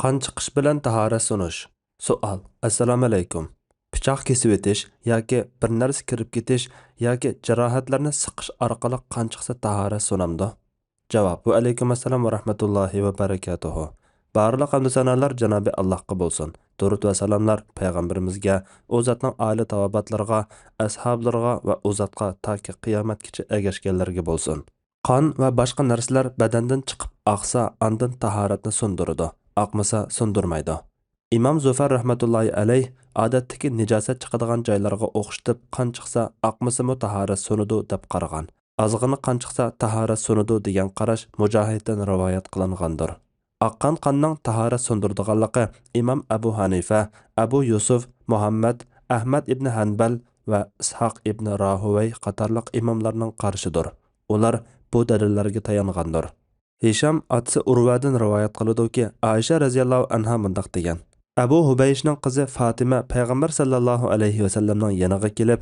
Qon chiqish bilan tahorat sunish. Savol. Assalomu alaykum. Pichoq kesib o'tish yoki bir narsa kirib ketish yoki jarohatlarni siqish orqali qon chiqsa tahorat sunamdi? Javob. Va alaykum assalom va rahmatullohi va barakatuhu. Barliq hamd sanolar Janobi Allohga bo'lsin. Durud va salomlar payg'ambarimizga, u zotning oila tavobatlariga, ashablariga va u zotga toki qiyomatgacha ergashganlarga bo'lsin. Qon va boshqa narsalar badandan chiqib oqsa, ondan tahoratni sundiradi. Oqmasa sundurmaydi. Imom Zufar rahmatullohi alayh odatdagi nijosat chiqadigan joylarga o'xshatib qon chiqsa, oqmasimi tahorat sunudi deb qaragan. Ozg'ini qon chiqsa tahorat sunudi degan qarash Mujohiddan rivoyat qilingandir. Oqqan qonning tahorat sundirdiganligi Imom Abu Hanifa, Abu Yusuf, Muhammad, Ahmad ibn Hanbal va Ishoq ibn Rahuvay qatorliq imomlarning qarshidir. Ular bu dalillarga tayangandir. Hisham otasi Urvadan rivoyat qiladi-ki, Aisha radhiyallohu anha mundaq degan. Abu Hubayshning qizi Fatima payg'ambar sallallohu alayhi va sallamning yoniga kelib,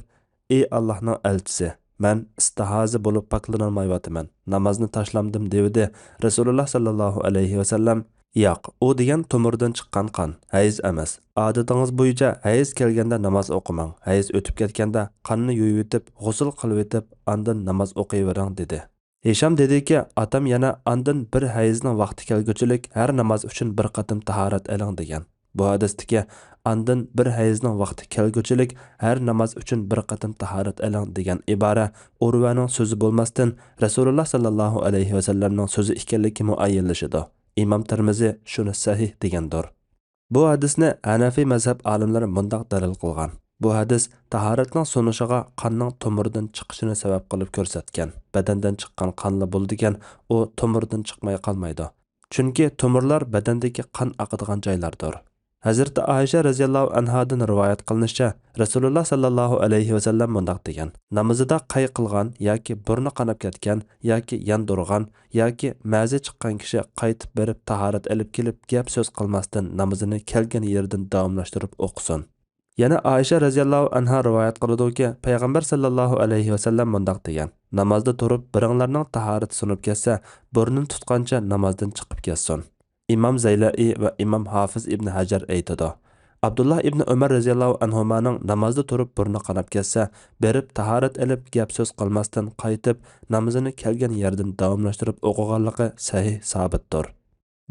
"Ey Allohning elchisi, men istihoza bo'lib poklanolmayapman. Namozni tashlamdim" dedi. Rasululloh sallallohu alayhi va sallam, "Yo'q, u degan tumurdan chiqqan qon, hayz emas. Odatingiz bo'yicha hayz kelganda namoz o'qimang. Hayz o'tib ketganda qonni yuvib o'tib, g'usl qilib o'tib, ondan namoz o'qiyvering" dedi. Hisham dediki, atam yana andın bir hayızning vaqti kelguchilik har namoz uchun bir qatim tahorat eling degan. Bu hadisdagi andın bir hayızning vaqti kelguchilik har namoz uchun bir qatim tahorat eling degan ibora Urvaning so'zi bo'lmasdan Rasululloh sallallohu alayhi va sallamning so'zi ekanligi muayyanlashidi. Imom Tirmizi shuni sahih degandir. Bu hadisni Hanafi mazhab olimlari mundaq dalil qilgan. Bu hadis tahoratning so'nishiga qonning tomiridan chiqishini sabab qilib ko'rsatgan. Badandan chiqqan qonli bo'ladigan, u tomirdan chiqmay qolmaydi. Chunki tomirlar badandagi qon oqadigan joylardir. Hazrat Aisha radhiyallohu anhadan rivoyat qilinishicha, Rasululloh sallallohu alayhi va sallam mundaq degan: namozida qay qilgan yoki burni qanab ketgan yoki yandurgan yoki ma'zi chiqqan kishi qaytib berib tahorat olib kelib gap so'z qilmasdan namozini kelgan yerdan davomlashtirib o'qisin. Yana Aisha radhiyallohu anha rivoyat qiladi-ki, payg'ambar sallallohu alayhi va sallam mundaq degan: namozda turib biringlarning tahorati sunib ketsa, burnini tutqancha namozdan chiqib ketsin. Imom Zaylai va Imom Hafiz ibn Hajar aytadi: Abdullah ibn Umar radhiyallohu anhumaning namozda turib burni qanab ketsa, berib tahorat olib gap so'z qilmasdan qaytib namozini kelgan yerdan davomlashtirib o'qiganligi sahih sabitdir.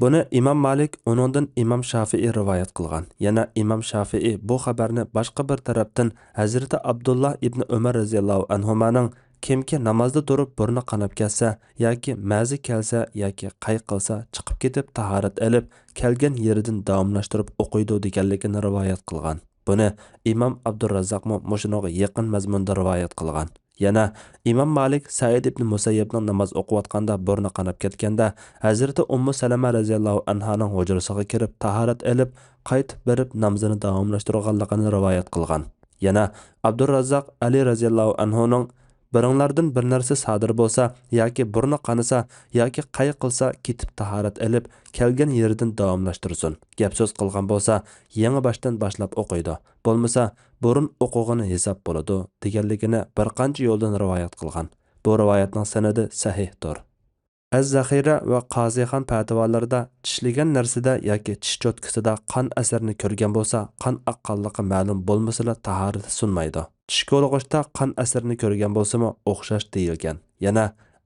Buni Imom Malik uningdan Imom Shafi'i rivoyat qilgan. Yana Imom Shafi'i bu xabarni boshqa bir tarafdan Hazrati Abdullah ibn Umar radhiyallohu anhumaning kimki namozda turib burni qanab ketsa yoki ma'zi kelsa yoki qay qilsa chiqib ketib tahorat olib kelgan yeridan davomlashtirib o'qiydi deganligini rivoyat qilgan. Buni Imom Abdurrazzaq mushuniga yaqin mazmunda rivoyat qilgan. Yana Imom Malik Said ibn Musayyibning namoz o'qiyotganda burni qanab ketganda Hazrati Ummu Salama radhiyallohu anhaning hujrasiga kirib tahorat olib qaytib berib namozini davomlashtirganligini rivoyat qilgan. Yana Abdurrazzaq Ali radhiyallohu anhuning biringlardan bir narsa sodir bo'lsa yoki burni qanisa yoki qay qilsa ketib tahorat olib kelgan yeridan davomlashtirsin. Gap so'z qilgan bo'lsa yangi boshdan boshlab o'qiydi. Bo'lmasa burun o'qig'ini hisob bo'ladi deganligini bir qancha yo'ldan rivoyat qilgan. Bu rivoyatning sanadi sahihdir. Az-Zaxira va Qozixon fatvolarida tishlagan narsada yoki tish cho'tkisida qon asarini ko'rgan bo'lsa, qon oqqanligi ma'lum bo'lmasa tahorat sunmaydi. Tish ko'rg'ishda qon asarini ko'rgan bo'lsa-mu o'xshash deyilgan. Yana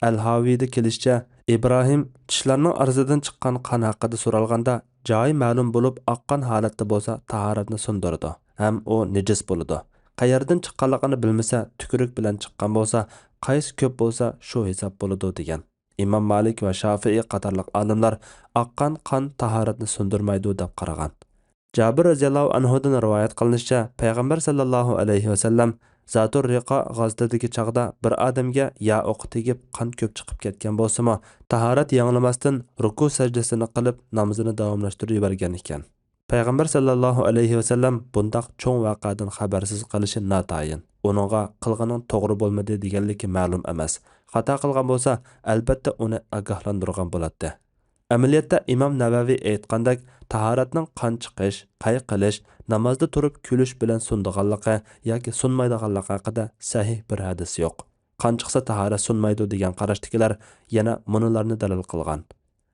Al-Haviyda kelishicha, Ibrohim tishlarning orasidan chiqqan qon haqida so'ralganda, joyi ma'lum bo'lib oqqan holatda bo'lsa tahoratni sundirdi. Ham u najis bo'ladi. Qayerdan chiqqanligini bilmasa, tukurik bilan chiqqan bo'lsa, qaysi ko'p bo'lsa shu hisob bo'ladi degan. Imom Malik va Shafi'i qatorliq olimlar oqqan qon tahoratni sundirmaydi deb qaragan. Jabir radhiyallohu anhudan rivoyat qilinishicha, payg'ambar sallallohu alayhi va sallam Zatur Riqa g'azotidagi chaqda bir odamga ya o'q tegib qon ko'p chiqib ketgan bo'lsa-mu, tahorat yangilamasdan ruku sajdasini qilib namozini davomlashtirib yuborgan ekan. Payg'ambar sallallohu alayhi va sallam bundaq cho'ng voqeadan xabarsiz qilishi notayin. Uningga qilganing to'g'ri bo'lmadi deganligi ma'lum emas. Xato qilgan bo'lsa, albatta uni ogohlantirgan bo'ladi. Amaliyotda Imom Navaviy aytgandek, tahoratning qon chiqish, qay qilish, namozda turib kulish bilan sundiganligi yoki sunmaydiganligi haqida sahih bir hadis yo'q. Qon chiqsa tahorat sunmaydi degan qarashdagilar yana munolarni dalil qilgan.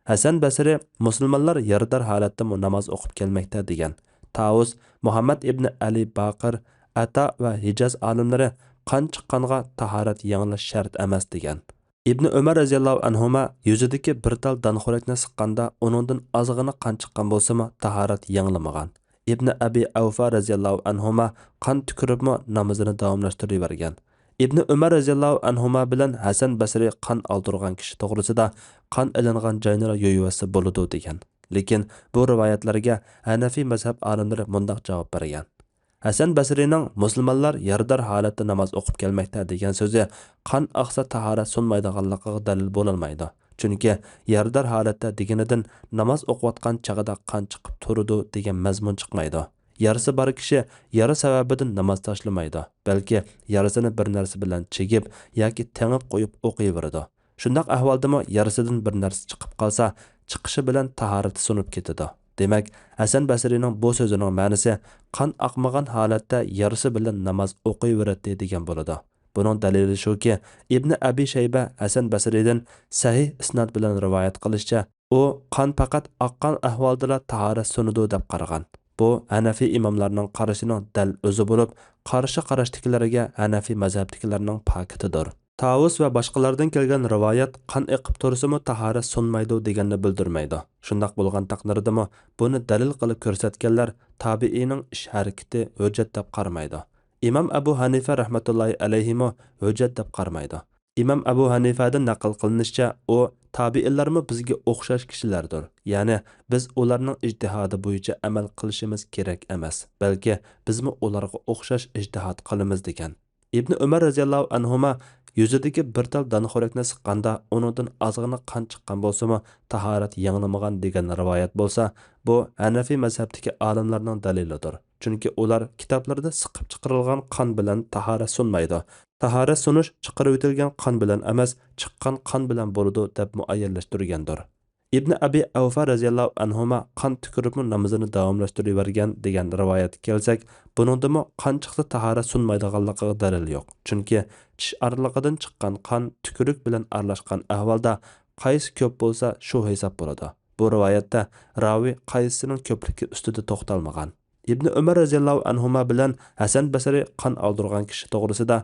Hasan Basri musulmonlar yardar holatda namoz o'qib kelmoqda degan. Tavus Muhammad ibn Ali Baqir Ata va Hijaz olimlari qon chiqqanga tahorat yangilash shart emas degan. İbn Ömer radhiyallohu anhuma yuzidagi bir tal donxo'rakni siqqanda uningdan ozg'ina qon chiqqan bo'lsa-mu tahorat yanglamagan. İbn Abi Avfa radhiyallohu anhuma qon tukiribmi namozini davomlashtiravergan. İbn Ömer radhiyallohu anhuma bilan Hasan Basri qon oldirgan kishi to'g'risida qon ilingan joyni yoyuvasi bo'ladi degan. Lekin bu rivoyatlarga Hanafi mazhab olimlari mundaq javob bergan. Hasan Basrining musulmonlar yardar holatda namoz o'qib kelmoqda degan so'zi qon oqsa tahorat sunmaydiganligiga dalil bo'lolmaydi. Chunki yardar holatda deganidan namoz o'qiyotgan chog'ida qon chiqib turadi degan mazmun chiqmaydi. Yarısı bor kishi yara sababidan namoz tashlamaydi, balki yarasini bir narsa bilan chegib yoki tengib qo'yib o'qiyveradi. Shundaq ahvoldami yarasidan bir narsa chiqib qolsa, chiqishi bilan tahorati sunib ketadi. Demak, Hasan Basrining bu so'zining ma'nosi qon oqmagan holatda yarasi bilan namoz o'qiyveradi degan bo'ladi. Buning dalili shuki, Ibn Abi Shayba Hasan Basridan sahih isnod bilan rivoyat qilishicha, u qon faqat oqqan ahvolda tahorat sunudi deb qaragan. Bu Hanafi imamlarning qarashining dal o'zi bo'lib, qarshi qarashdiklariga Hanafi mazhabdiklarining pakitidir. Tavus va boshqalardan kelgan rivoyat qon eqib tursimi tahorat sunmaydi deganni bildirmaydi. Shundaq bo'lgan taqdirdami buni dalil qilib ko'rsatganlar tabiining ish harakati hujjat deb qaramaydi. İmam Abu Hanifa rahmatullohi alayhi hujjat deb qaramaydi. İmam Abu Hanifadan naql qilinishicha, u tabiinlarmi bizga o'xshash kishilardir. Ya'ni biz ularning ijtihodi bo'yicha amal qilishimiz kerak emas, balki bizmi ularga o'xshash ijtihod qilamiz degan. İbn Umar radhiyallohu anhuma yuzidagi bir tal donxo'rakni siqqanda uningdan ozg'ina qon chiqqan bo'lsa-mu tahorat yanglamagan degan rivoyat bo'lsa, bu Hanafi mazhabidagi olimlarning dalilidir. Chunki ular kitoblarda siqib chiqarilgan qon bilan tahorat sunmaydi. Tahorat sunish chiqarib o'tilgan qon bilan emas, chiqqan qon bilan bo'ladi deb muayyanlashtirgandir. İbn Abi Avfa radhiyallohu anhuma qon tukiribmi namozini davomlashtiravergan degan rivoyat kelsak, buningdami qon chiqsa tahorat sunmaydiganligiga dalil yo'q. Chunki tish oraliqdan chiqqan qon tukurik bilan aralashgan ahvolda qaysi ko'p bo'lsa shu hisob bo'ladi. Bu rivoyatda ravi qaysisining ko'pligi ustida to'xtalmagan. İbn Umar radhiyallohu anhuma bilan Hasan Basri qon oldirgan kishi to'g'risida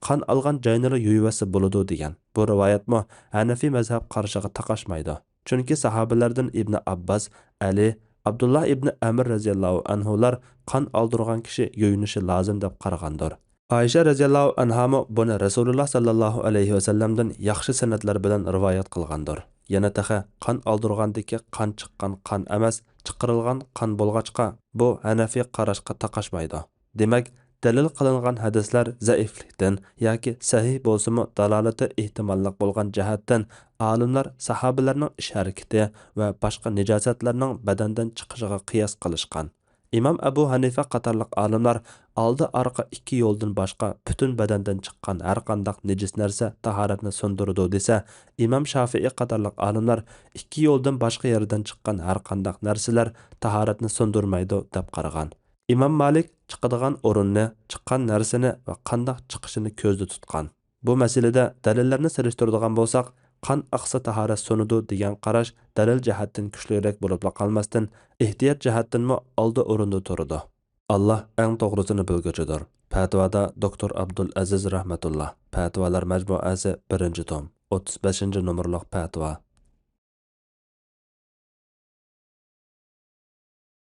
qon olgan joyini yuvasi bo'ladi degan. Bu rivoyatmi Hanafi mazhab qarshiga taqashmaydi. Chunki sahobalardan Ibn Abbas, Ali, Abdullah ibn Amr radhiyallohu anhular qon oldirgan kishi yuyinishi lozim deb qaragandir. Aisha radhiyallohu anha buni Rasululloh sallallohu alayhi vasallamdan yaxshi sanatlar bilan rivoyat qilgandir. Yana taxa qon oldirgandagi qon chiqqan qon emas, chiqarilgan qon bo'lg'achqa bu Hanafi qarashga taqashmaydi. Demak, dalil qilingan hadislar zaiflikdan yoki sahih bo'lsa-mu dalolati ehtimolliq bo'lgan jihatdan olimlar sahobalarning ish harakati va boshqa nijosatlarning badandan chiqishiga qiyos qilishgan. İmam Abu Hanifa qatorliq olimlar oldi orqa ikki yo'ldan boshqa butun badandan chiqqan har qanday nejis narsa tahoratni sundiradi desa, İmam Shafi'i qatorliq olimlar ikki yo'ldan boshqa yerdan chiqqan har qanday narsalar tahoratni sundirmaydi deb qaragan. İmam Malik chiqadigan o'rinni, chiqqan narsani va qanday chiqishini ko'zda tutgan. Bu masalada dalillarni solishtiradigan bo'lsak, qon oqsa tahorat sunudi degan qarash dalil jihatdan kuchliroq bo'lib qolmasdan, ehtiyot jihatdanmi oldi o'rinda turadi. Alloh eng to'g'risini bilguchidir. Fatvoda Dr. Abdul Aziz rahmatulloh. Fatvolar majmuasi 1-tom, 35-nomerlik fatvo.